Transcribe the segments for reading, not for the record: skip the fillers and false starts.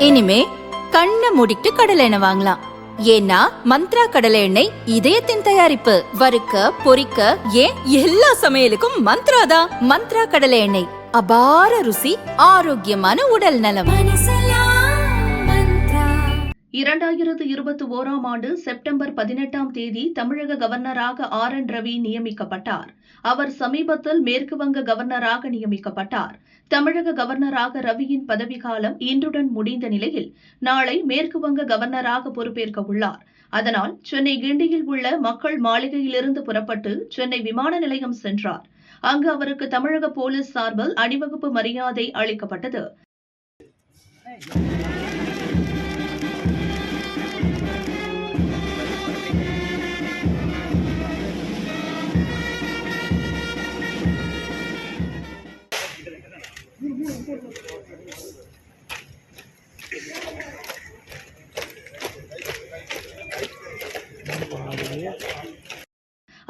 இனிமே கண்ணை மூடிட்டு கடலை எண்ணெய் வாங்கலாம். ஏன்னா மந்த்ரா கடலை எண்ணெய் இதயத்தின் தயாரிப்பு. வறுக்க பொரிக்க ஏன் எல்லா சமையலுக்கும் மந்த்ரா தான். மந்த்ரா கடலை எண்ணெய், அபார ருசி, ஆரோக்கியமான உடல் நலம். 2021ஆம் ஆண்டு செப்டம்பர் 18ஆம் தேதி தமிழக கவர்னராக RN ரவி நியமிக்கப்பட்டார். அவர் சமீபத்தில் மேற்கு வங்க கவர்னராக நியமிக்கப்பட்டார். தமிழக கவர்னராக ரவியின் பதவிக்காலம் இன்றுடன் முடிந்த நிலையில் நாளை மேற்கு வங்க கவர்னராக பொறுப்பேற்க உள்ளார். அதனால் சென்னை கிண்டியில் உள்ள மக்கள் மாளிகையிலிருந்து புறப்பட்டு சென்னை விமான நிலையம் சென்றார். அங்கு அவருக்கு தமிழக போலீஸ் சார்பில் அணிவகுப்பு மரியாதை அளிக்கப்பட்டது.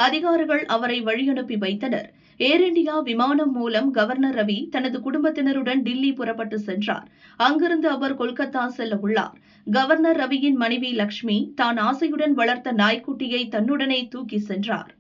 அதிகாரிகள் அவரை வழியனுப்பி வைத்தனர். ஏர் இண்டியா விமானம் மூலம் கவர்னர் ரவி தனது குடும்பத்தினருடன் டில்லி புறப்பட்டு சென்றார். அங்கிருந்து அவர் கொல்கத்தா செல்ல உள்ளார். கவர்னர் ரவியின் மனைவி லட்சுமி தான் ஆசையுடன் வளர்த்த நாய்க்குட்டியை தன்னுடனே தூக்கி சென்றார்.